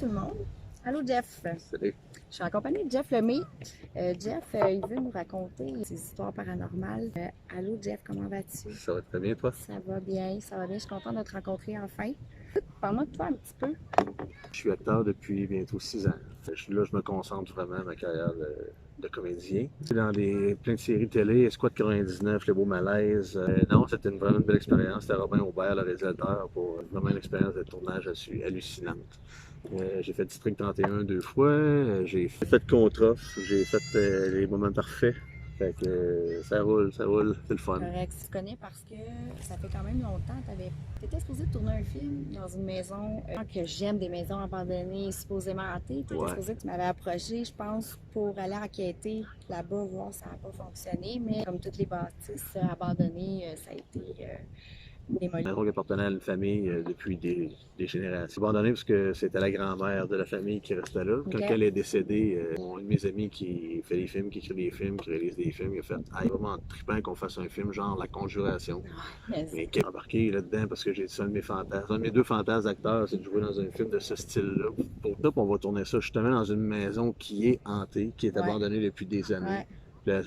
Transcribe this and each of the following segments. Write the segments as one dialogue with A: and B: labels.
A: tout le monde. Allô Jeff.
B: Salut.
A: Je suis en compagnie de Jeff Lemay. Jeff, il veut nous raconter ses histoires paranormales. Allô Jeff, comment vas-tu?
B: Ça va très bien, toi?
A: Ça va bien, ça va bien. Je suis contente de te rencontrer enfin. Parle-moi de toi un petit peu.
B: Je suis acteur depuis bientôt 6 ans. Là, je me concentre vraiment à ma carrière de comédien. Dans plein de séries télé, Escouade 99, Les Beaux Malaises. Non, c'était vraiment une belle expérience. C'était Robin Aubert, le réalisateur, pour vraiment une expérience de tournage hallucinante. J'ai fait District 31 2 fois, j'ai fait Contrat, j'ai fait Les Moments Parfaits. Fait que ça roule, c'est le fun.
A: Correct. Tu te connais parce que ça fait quand même longtemps. Tu étais supposé tourner un film dans une maison que j'aime, des maisons abandonnées, supposément hantées. Tu étais supposé que tu m'avais approché, je pense, pour aller enquêter là-bas, voir si ça n'a pas fonctionné. Mais comme toutes les bâtisses abandonnées, ça a été démoli.
B: Maison qui appartenait à une famille depuis des générations. Abandonnée parce que c'était la grand-mère de la famille qui restait là. Quand elle est décédée, un de mes amis qui fait des films, qui écrit des films, qui réalise des films, il a fait « Ah, vraiment trippant qu'on fasse un film genre La Conjuration. » Mais qui est embarqué là-dedans parce que j'ai dit un de mes fantasmes. Un de mes deux fantasmes d'acteurs, c'est de jouer dans un film de ce style-là. Pour ça, on va tourner ça justement dans une maison qui est hantée, qui est abandonnée depuis des années. Là,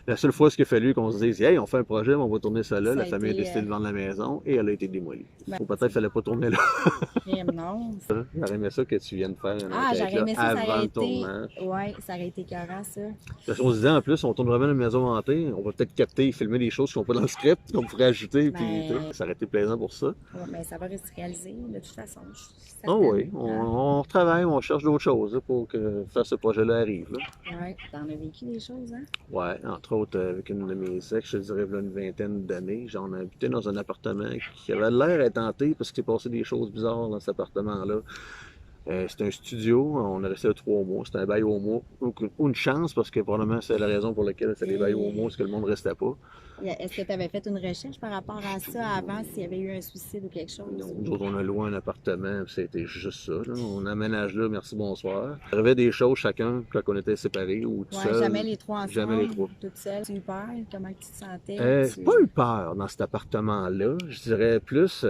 B: la seule fois qu'il a fallu qu'on se dise hey, on fait un projet, on va tourner ça là, la famille a décidé de vendre la maison et elle a été démolie. Ou peut-être qu'il ne fallait pas tourner là.
A: Non.
B: J'aurais aimé ça que tu viennes faire un
A: j'aurais aimé ça,
B: avant le tournage.
A: Oui, ça aurait été carré, ça.
B: Parce qu'on se disait en plus, on tourne vraiment une maison hantée, on va peut-être capter, filmer des choses qui ne sont pas dans le script, qu'on pourrait ajouter, puis ça aurait été plaisant pour ça.
A: Oui, mais ça va rester réalisé de toute façon.
B: Oui, on retravaille, on cherche d'autres choses pour que faire ce projet-là arrive.
A: Oui, t'en as vécu des choses, hein?
B: Oui, entre autres, avec une de mes ex, je dirais, il y a une vingtaine d'années, on habitait dans un appartement qui avait l'air d'être hanté parce qu'il s'est passé des choses bizarres dans cet appartement-là. C'était un studio, on est resté là 3 mois, c'était un bail au mois. Ou une chance, parce que probablement c'est la raison pour laquelle c'était des bails au mois, c'est que le monde ne restait pas.
A: Est-ce que tu avais fait une recherche par rapport à ça avant, s'il y avait eu un suicide ou quelque chose?
B: Non, nous autres, on a loué un appartement, c'était juste ça. Là. On aménage là, merci, bonsoir. Il arrivait des choses chacun quand on était séparés ou tout seul.
A: Jamais les trois ensemble,
B: jamais les trois.
A: toute seule. Tu as eu peur? Comment tu te sentais?
B: J'ai pas eu peur dans cet appartement-là. Je dirais plus,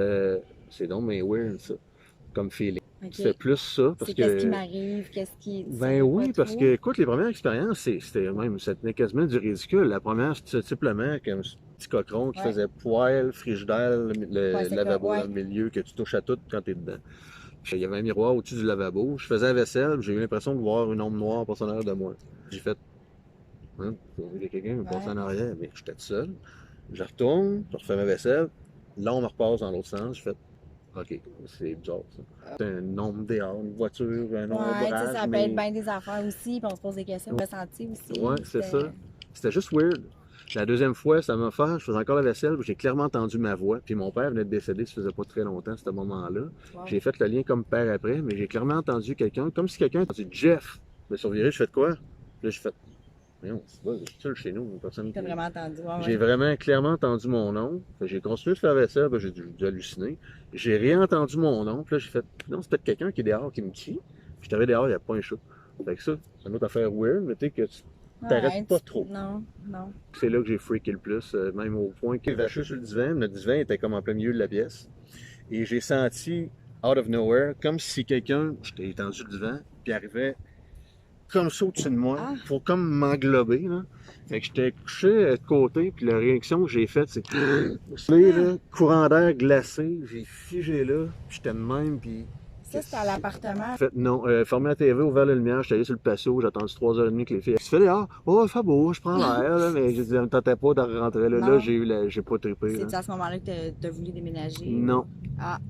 B: c'est donc mais weird ça, comme feeling.
A: Okay.
B: C'était plus ça. Parce que
A: qu'est-ce qui m'arrive? Qu'est-ce qui.
B: Ben oui, parce que, écoute, les premières expériences, ça tenait quasiment du ridicule. La première, c'était simplement comme un petit cochon qui faisait poêle, frigidaire, le lavabo dans le milieu, que tu touches à tout quand t'es dedans. Puis, il y avait un miroir au-dessus du lavabo. Je faisais la vaisselle, j'ai eu l'impression de voir une ombre noire passer en arrière de moi. J'ai fait, hein, il y a quelqu'un qui me passe en arrière, mais j'étais tout seul. Je retourne, je refais ma vaisselle, l'ombre repasse dans l'autre sens, je fais, OK, c'est bizarre, ça. C'est un nombre dehors, une voiture, un ombrage.
A: Ça peut être bien des affaires aussi, puis on se pose des questions, ressenti aussi.
B: Oui, c'est ça. C'était juste weird. La deuxième fois, ça m'a fait, je faisais encore la vaisselle, j'ai clairement entendu ma voix, puis mon père venait de décéder, ça faisait pas très longtemps, à ce moment-là. J'ai fait le lien comme père après, mais j'ai clairement entendu quelqu'un, comme si quelqu'un avait dit « Jeff ». Je me suis reviré, je fais de quoi? Là, j'ai fait « Voyons, c'est pas seul chez nous, personne. »
A: T'as vraiment entendu,
B: J'ai vraiment clairement entendu mon nom. J'ai continué de faire la vaisselle, j'ai dû halluciner. J'ai réentendu mon nom, puis là, j'ai fait « Non, c'est peut-être quelqu'un qui est dehors, qui me crie. » Puis j'étais dehors, il n'y a pas un chat. Fait que ça, c'est une autre affaire weird, mais tu sais que tu t'arrêtes pas trop.
A: Non, non.
B: C'est là que j'ai freaké le plus, même au point qu'il vachait sur le divan. Le divan était comme en plein milieu de la pièce. Et j'ai senti, out of nowhere, comme si quelqu'un, j'étais étendu le divan, puis arrivait comme ça au-dessus de moi, pour comme m'englober. Là. Fait que j'étais couché de côté, puis la réaction que j'ai faite, c'est là, courant d'air glacé, j'ai figé là, puis j'étais de même, puis...
A: Ça, c'était à l'appartement?
B: En fait, non. Fermé la TV, ouvert la lumière, j'étais allé sur le patio, j'ai attendu 3h30 que les filles. Tu fais dehors? Oh, il fait beau, je prends l'air, mais je disais, ne tentais pas de rentrer là. Non. Là, j'ai pas trippé.
A: C'est à ce moment-là que tu as voulu déménager?
B: Non.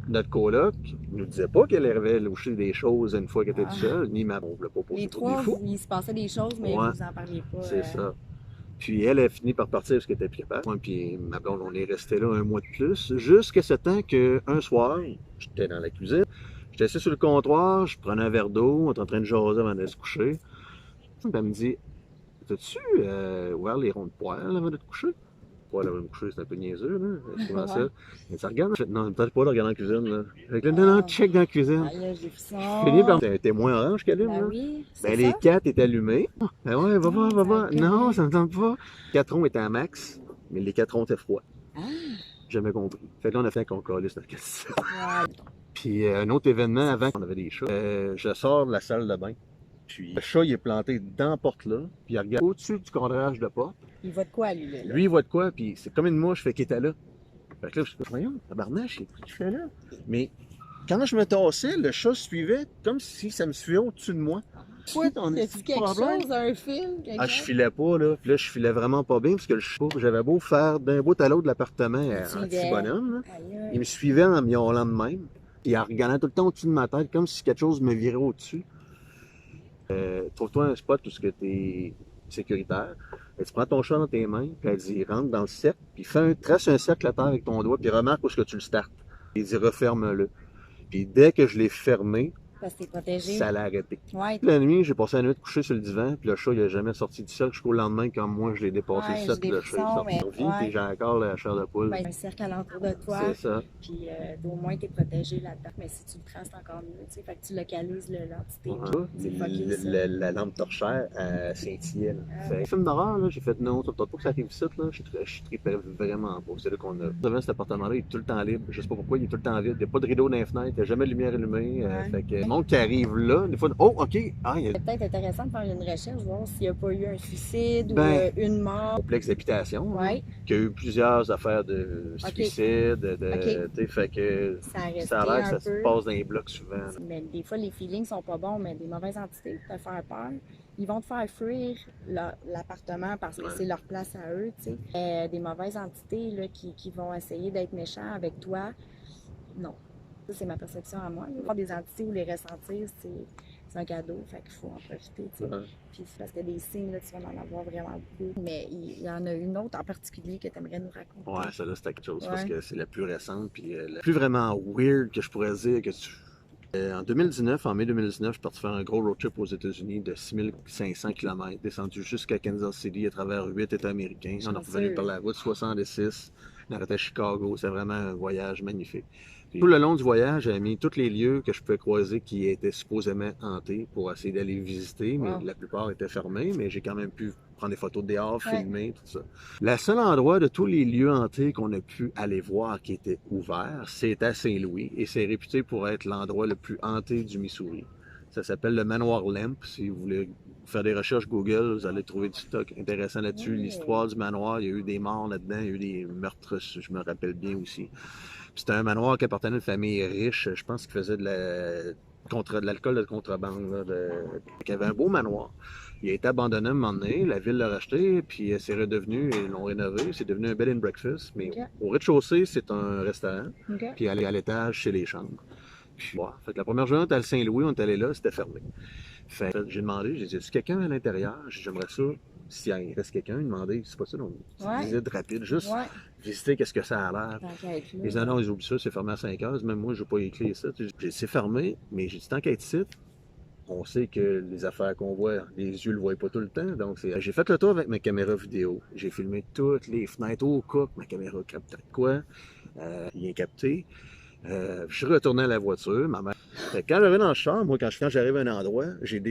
B: Notre coloc ne nous disait pas qu'elle avait louché des choses une fois qu'elle était toute seule, ni ma voulait pas poser.
A: Les trois, il se passait des choses, mais vous en parliez pas.
B: C'est ça. Puis elle a fini par partir parce qu'elle était plus capable. Puis ma blonde, on est resté là un mois de plus, jusqu'à ce temps qu'un soir, j'étais dans la cuisine. J'étais assis sur le comptoir, je prenais un verre d'eau, on était en train de jaser avant d'aller se coucher. Puis elle me dit « T'as-tu ouvert les ronds de poêle avant de te coucher? » Poêle avant de me coucher, c'est un peu niaiseux, là. Comment ça? Elle dit « Regarde, non, peut-être pas de regarder dans la cuisine, là. » Fait que là, non, check dans la cuisine. Fini par un témoin orange qu'elle allume, là.
A: Oui,
B: les 4 étaient allumés. Ben ouais, va voir. Non, ça me tente pas. 4 ronds étaient à max, mais les 4 ronds étaient froids. Jamais compris. Fait que là, on a fait un concaliste dans la question. Puis un autre événement avant qu'on avait des chats, je sors de la salle de bain. Puis le chat, il est planté dans la porte là, puis il regarde au-dessus du cadrage de porte.
A: Il voit de quoi, lui, là?
B: Lui, il voit de quoi, puis c'est comme une mouche, fait qu'il était là. Fait que là, je suis voyons, tabarnache, qu'est-ce que tu fais là? Mais quand je me tassais, le chat suivait comme si ça me suivait au-dessus de moi.
A: Quoi, t'as-tu quelque chose, un film?
B: Ah, je filais pas, là. Puis là, je filais vraiment pas bien, parce que le chat, j'avais beau faire d'un bout à l'autre de l'appartement un petit bonhomme, là. Il me suivait en miaulant de même. Il regardait tout le temps au-dessus de ma tête, comme si quelque chose me virait au-dessus. Trouve-toi un spot où tu es sécuritaire. Et tu prends ton chat dans tes mains, puis elle dit rentre dans le cercle, puis trace un cercle à terre avec ton doigt, puis remarque où est-ce que tu le startes. Il dit referme-le. Puis dès que je l'ai fermé,
A: parce que t'es protégé.
B: Ça l'a arrêté.
A: Ouais.
B: La nuit, j'ai passé la nuit couché sur le divan, puis le chat, il n'a jamais sorti du cercle jusqu'au lendemain, quand moi, je l'ai dépassé le cercle, puis le chat, il est sorti en vie, puis j'ai encore la chair de poule.
A: Ben, un cercle alentour de toi.
B: C'est ça.
A: Puis au moins, t'es protégé là-dedans. Mais si tu le prends, c'est encore mieux, tu sais. Fait que tu localises l'entité.
B: La lampe torchère, scintillait. C'est un film d'horreur, là. J'ai fait non, ça peut pas que ça arrive ici, là. Je tripais vraiment pas. C'est là qu'on a. Devant cet appartement-là, il est tout le temps libre. Je sais pas pourquoi, il est tout le temps vide. Il n'y a pas de rideau dans les fenêtres, il n'y a jamais de lumière allumée. Fait que le monde qui arrive là, des fois, oh, OK.
A: C'est peut-être intéressant de faire une recherche, voir s'il n'y a pas eu un suicide ou une mort.
B: Complexe d'habitation, qu'il y a eu plusieurs affaires de suicide. Fait que ça a l'air que ça se passe dans les blocs souvent.
A: Mais des fois, les feelings sont pas bons, mais des mauvaises entités te faire peur. Ils vont te faire fuir l'appartement parce que c'est leur place à eux, tu sais. Des mauvaises entités là, qui vont essayer d'être méchants avec toi, non. Ça, c'est ma perception à moi. Voir des entités ou les ressentir, c'est un cadeau, fait qu'il faut en profiter, tu sais. Puis parce que des signes, là, tu vas en avoir vraiment beaucoup. Mais il y en a une autre en particulier que tu aimerais nous raconter.
B: Ouais, celle-là, c'était quelque chose parce que c'est la plus récente, puis la plus vraiment weird que je pourrais dire que en 2019, en mai 2019, je suis parti faire un gros road trip aux États-Unis de 6500 km, descendu jusqu'à Kansas City à travers 8 États américains. On a revenu par la route 66, on arrêtait à Chicago. C'est vraiment un voyage magnifique. Puis, tout le long du voyage, j'ai mis tous les lieux que je pouvais croiser qui étaient supposément hantés pour essayer d'aller visiter, mais la plupart étaient fermés, mais j'ai quand même pu prendre des photos de dehors, filmer, tout ça. Le seul endroit de tous les lieux hantés qu'on a pu aller voir qui était ouvert, c'est à Saint-Louis, et c'est réputé pour être l'endroit le plus hanté du Missouri. Ça s'appelle le Manoir Lemp. Si vous voulez faire des recherches Google, vous allez trouver du stock intéressant là-dessus. L'histoire du manoir, il y a eu des morts là-dedans, il y a eu des meurtres, je me rappelle bien aussi. C'était un manoir qui appartenait à une famille riche, je pense, qui faisait de l'alcool de contrebande, qui avait un beau manoir. Il a été abandonné à un moment donné, la ville l'a racheté, puis c'est redevenu, ils l'ont rénové, c'est devenu un bed and breakfast, mais au rez-de-chaussée, c'est un restaurant, puis à l'étage, c'est les chambres. Puis, fait que la première journée, on était à Saint-Louis, on est allé là, c'était fermé. Fait que j'ai demandé, j'ai dit, est-ce quelqu'un à l'intérieur? J'aimerais ça, s'il reste quelqu'un, demander, c'est pas ça, donc, une visite rapide, juste visiter qu'est-ce que ça a l'air. Les annonces, ils oublient ça, c'est fermé à 5 heures, même moi, je n'ai pas écrit ça. J'ai dit, c'est fermé, mais j'ai dit, tant qu'à être ici, on sait que les affaires qu'on voit, les yeux le voient pas tout le temps, donc j'ai fait le tour avec ma caméra vidéo. J'ai filmé toutes les fenêtres au cas que ma caméra captait quoi, rien capté. Je suis retourné à la voiture, ma mère. Quand j'arrive dans le char, moi, quand j'arrive à un endroit, j'ai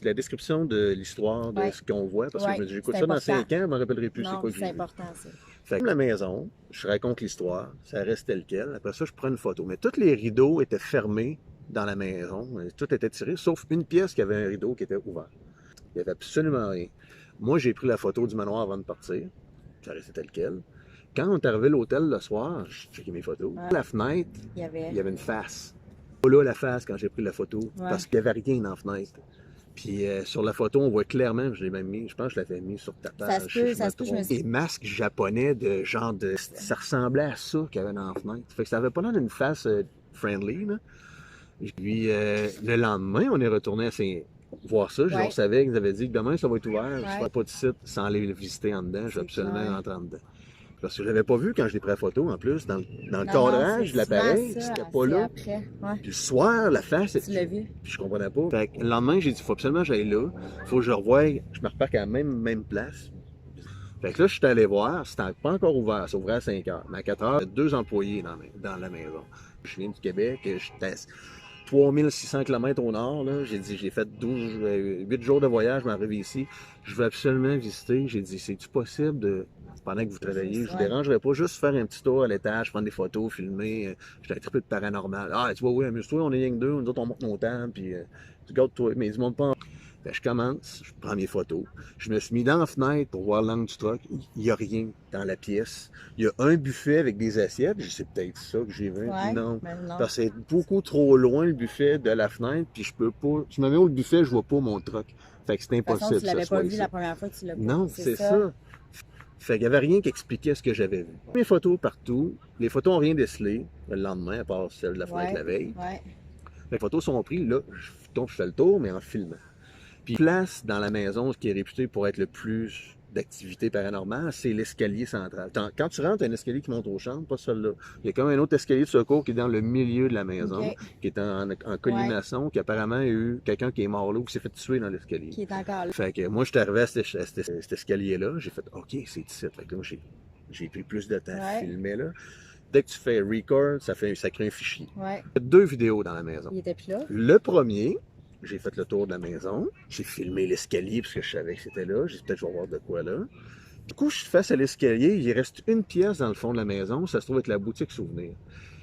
B: la description de l'histoire de ce qu'on voit, parce que je me dis, j'écoute ça dans 5 ans, je ne me rappellerai plus c'est quoi que j'ai vu.
A: C'est important, ça.
B: Fait que la maison, je raconte l'histoire, ça reste tel quel. Après ça, je prends une photo. Mais tous les rideaux étaient fermés dans la maison, tout était tiré, sauf une pièce qui avait un rideau qui était ouvert. Il n'y avait absolument rien. Moi, j'ai pris la photo du manoir avant de partir, ça restait tel quel. Quand on est arrivé à l'hôtel le soir, j'ai checké mes photos. À la fenêtre, il y avait une face. Pas là la face quand j'ai pris la photo, parce qu'il n'y avait rien dans la fenêtre. Puis sur la photo, on voit clairement, je l'ai même mis, je pense que je l'avais mis sur ta page.
A: Ça se peut, je me suis...
B: Des masques japonais de genre de... Ça ressemblait à ça qu'il y avait dans la fenêtre. Fait que ça avait pas l'air d'une face friendly, là. Puis le lendemain, on est retourné voir ça. On savait qu'ils avaient dit que demain, ça va être ouvert. Je ne ferai pas de site sans aller le visiter en dedans. Je vais absolument rentrer en dedans. Parce que je ne l'avais pas vu quand je l'ai pris la photo, en plus. Dans le cadrage de l'appareil, c'était pas là. Puis le soir, la face...
A: Tu l'as vu?
B: Puis je comprenais pas. Fait que le lendemain, j'ai dit, il faut absolument que j'aille là. Il faut que je revoie. Je me reparque à la même place. Fait que là, je suis allé voir. C'était pas encore ouvert. Ça ouvrait à 5 heures. Mais à 4 heures, il y a 2 employés dans la maison. Je viens du Québec. 3600 km au nord. Là. J'ai dit, j'ai fait 8 jours de voyage, je m'arrive ici. Je veux absolument visiter. J'ai dit, c'est-tu possible de, pendant que vous travaillez, je vous dérangerai pas, juste faire un petit tour à l'étage, prendre des photos, filmer. J'ai un petit peu de paranormal. Ah, tu vois, oui, amuse-toi, on est rien que deux, nous autres, on monte nos temps, puis tu gardes toi. Mais ils ne montent pas en... Ben, je commence, je prends mes photos. Je me suis mis dans la fenêtre pour voir l'angle du truck. Il n'y a rien dans la pièce. Il y a un buffet avec des assiettes. C'est peut-être ça que j'ai vu.
A: Ouais,
B: non.
A: non.
B: Parce que c'est beaucoup trop loin le buffet de la fenêtre. Puis je peux pas. Je me mets au buffet, je vois pas mon truck. Fait que c'est impossible.
A: De toute façon, tu l'avais pas vu
B: ça.
A: la première fois, tu l'as pas.
B: Non, c'est ça. Fait qu'il n'y avait rien qui expliquait ce que j'avais vu. Mes photos partout. Les photos n'ont rien décelé le lendemain, à part celle de la fenêtre la veille.
A: Ouais.
B: Les photos sont prises. Là, je fais le tour, mais en filmant. Puis place dans la maison, ce qui est réputé pour être le plus d'activité paranormale, c'est l'escalier central. Quand tu rentres, il y a un escalier qui monte aux chambres, pas celui-là. Il y a comme un autre escalier de secours qui est dans le milieu de la maison, qui est en collimation, qui apparemment a eu quelqu'un qui est mort là ou qui s'est fait tuer dans l'escalier.
A: Qui est encore là.
B: Fait que moi, je suis arrivé à cet escalier-là, j'ai fait « OK, c'est ici ». Fait que là, j'ai pris plus de temps à filmer là. Dès que tu fais record, ça crée un fichier.
A: Ouais.
B: Il y a 2 vidéos dans la maison.
A: Il était plus là.
B: Le premier, j'ai fait le tour de la maison. J'ai filmé l'escalier parce que je savais que c'était là. J'ai dit peut-être je vais voir de quoi là. Du coup, je suis face à l'escalier. Il reste une pièce dans le fond de la maison. Ça se trouve être la boutique souvenir.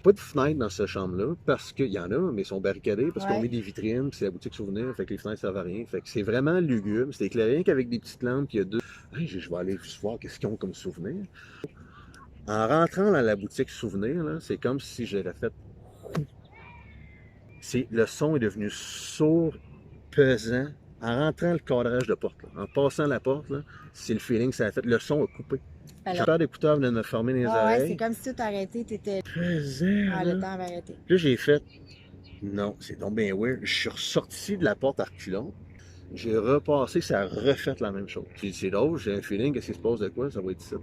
B: Pas de fenêtre dans cette chambre-là parce qu'il y en a, mais ils sont barricadés parce qu'on met des vitrines. Puis c'est la boutique souvenir. Fait que les fenêtres ne servent à rien. Fait que c'est vraiment lugubre. C'est éclairé rien qu'avec des petites lampes. Il y a 2. Hey, je vais aller voir qu'est-ce qu'ils ont comme souvenir. En rentrant dans la boutique souvenir, là, c'est comme si j'aurais fait. Le son est devenu sourd, pesant. En rentrant le cadrage de porte, là, en passant la porte, c'est le feeling que ça a fait. Le son a coupé. J'ai peur d'écouteurs venait de me former les oreilles.
A: Ouais, c'est comme si tout arrêté, t'étais.
B: Pesant.
A: Ah, le temps avait arrêté.
B: Là, j'ai fait. Non, c'est donc bien weird. Je suis ressorti de la porte à reculons. J'ai repassé, ça a refait la même chose. J'ai dit, c'est drôle, j'ai un feeling que s'il se passe de quoi, ça va être ça.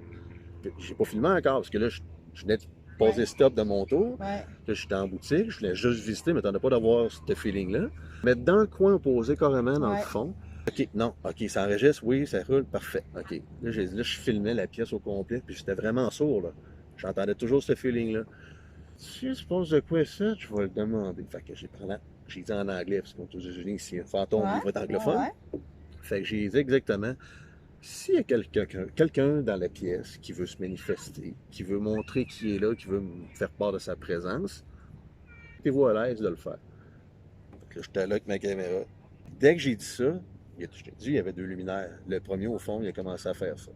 B: J'ai pas filmé encore parce que là, je venais de poser stop de mon tour.
A: Ouais.
B: Là, j'étais en boutique, je voulais juste visiter, mais t'en as pas d'avoir ce feeling-là. Mais dans le coin opposé, carrément, dans le fond. OK, non, OK, ça enregistre, oui, ça roule, parfait. OK. Là, je filmais la pièce au complet, puis j'étais vraiment sourd, là. J'entendais toujours ce feeling-là. Si il se passe de quoi ça, je vais le demander. Fait que j'ai dit en anglais, parce qu'aux États-Unis, si un fantôme, il va être anglophone. Fait que j'ai dit exactement. S'il y a quelqu'un dans la pièce qui veut se manifester, qui veut montrer qui est là, qui veut me faire part de sa présence, mettez-vous à l'aise de le faire. Donc là, j'étais là avec ma caméra. Dès que j'ai dit ça, je t'ai dit, il y avait 2 luminaires. Le premier, au fond, il a commencé à faire ça.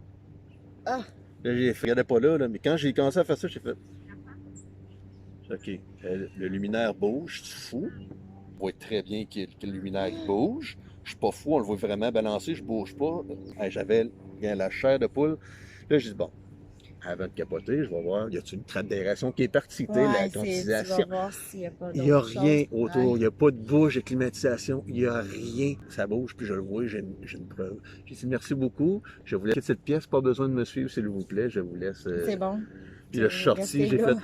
A: Ah!
B: Là, je regardais pas là, mais quand j'ai commencé à faire ça, j'ai fait... OK, le luminaire bouge, c'est fou. On voit très bien que le luminaire bouge. Je suis pas fou, on le voit vraiment balancer, je bouge pas. J'avais la chair de poule. Là, j'ai dit, bon, avant de capoter, je vais voir, y a-t-il une trappe d'aération qui est partie, la climatisation.
A: Tu vas voir s'il y a pas
B: il n'y a rien autour, il n'y a pas de bouche de climatisation, il n'y a rien. Ça bouge, puis je le vois, j'ai une preuve. J'ai dit, merci beaucoup, je vous laisse quitter cette pièce, pas besoin de me suivre, s'il vous plaît, je vous laisse.
A: C'est bon.
B: Puis là, je suis sorti, j'ai fait.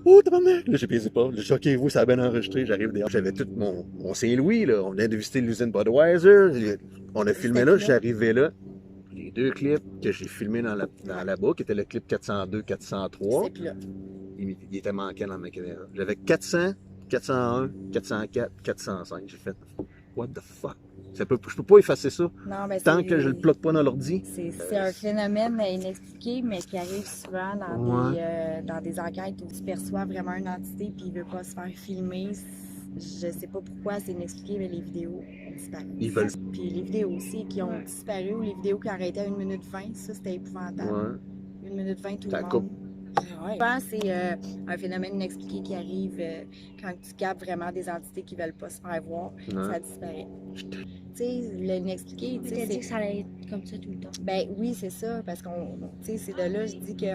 B: Oh, tabarnak! Là, j'ai pesé pas. Là, j'ai dit, OK, vous, ça a bien enregistré. J'arrive dehors. J'avais tout mon Saint-Louis, là. On venait de visiter l'usine Budweiser. On a filmé là. J'arrivais là. Les 2 clips que j'ai filmés dans la qui était le clip 402, 403. Il était manquant dans ma caméra. J'avais 400, 401, 404, 405. J'ai fait, what the fuck? Je peux pas effacer ça.
A: Non, ben
B: tant que je le plug pas dans l'ordi.
A: C'est un phénomène inexpliqué, mais qui arrive souvent dans des enquêtes où tu perçois vraiment une entité puis il veut pas se faire filmer. Je sais pas pourquoi c'est inexpliqué, mais les vidéos ont disparu. Puis les vidéos aussi qui ont disparu ou les vidéos qui ont arrêté à 1 minute 20, ça c'était épouvantable. 1 minute 20 tout le monde. Je pense que c'est un phénomène inexpliqué qui arrive quand tu captes vraiment des entités qui ne veulent pas se faire voir, ça disparaît. Tu sais, l'inexpliqué, tu sais,
C: dit que ça allait être comme ça tout le temps.
A: Ben oui, c'est ça, parce qu'on, tu sais, c'est de là, je dis que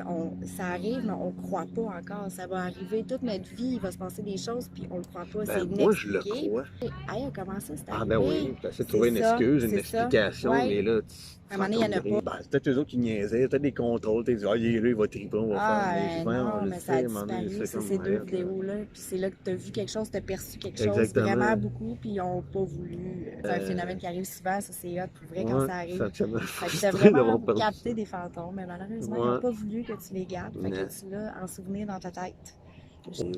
A: ça arrive, mais on ne croit pas encore. Ça va arriver toute notre vie, il va se passer des choses, puis on ne le croit pas. C'est inexpliqué.
B: Moi, je le crois.
A: Hey, comment ça, c'est arrivé?
B: Ah ben oui, tu essaies de trouver une excuse, une explication, mais là...
A: À un moment donné, il n'y en a pas.
B: Ben, c'est peut-être eux autres qui niaisaient, peut-être des contrôles, tu dis, ah, il est là, il va triper, on va faire.
A: Non, mais ça a disparu, c'est ces 2 vidéos-là. Puis c'est là que tu as vu quelque chose, tu as perçu quelque chose vraiment beaucoup, puis ils n'ont pas voulu. C'est un phénomène qui arrive souvent, ça c'est hot, pour vrai, quand ça arrive.
B: Ça m'a
A: frustré vraiment capté des fantômes, mais malheureusement, ils n'ont pas voulu que tu les gardes, fait que tu l'as en souvenir dans ta tête.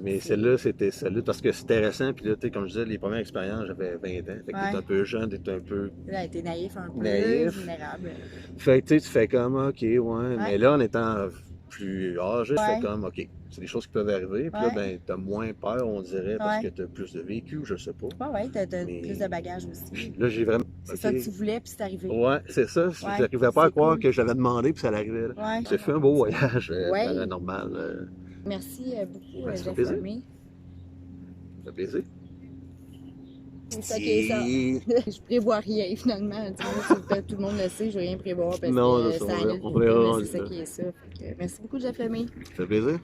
B: Mais celle-là, c'était solide parce que c'était récent. Puis là, tu sais, comme je disais, les premières expériences, j'avais 20 ans. Fait que t'es un peu jeune, t'es un peu
A: Là, t'es naïf un peu,
B: naïf.
A: vulnérable.
B: Fait que tu sais, tu fais comme, OK, ouais. Mais là, en étant plus âgé, tu fais comme, OK, c'est des choses qui peuvent arriver. Puis là, ben, t'as moins peur, on dirait, parce que t'as plus de vécu, je sais pas.
A: Ouais, t'as plus de bagages aussi.
B: Là, j'ai vraiment.
A: C'est ça que tu voulais, puis c'est arrivé.
B: Ouais, c'est ça. J'arrivais pas à croire que j'avais demandé, puis ça arrivait. J'ai fait un beau voyage paranormal.
A: Merci beaucoup,
B: Ça fait
A: Jeff
B: plaisir.
A: Lemay.
B: Ça fait plaisir.
A: C'est ça qui est ça. Je prévois rien, finalement. Tout le monde le sait, je vais rien prévoir parce que ça annule tout le temps, mais c'est ça qui est ça. Merci beaucoup, Jeff Lemay.
B: Ça fait plaisir.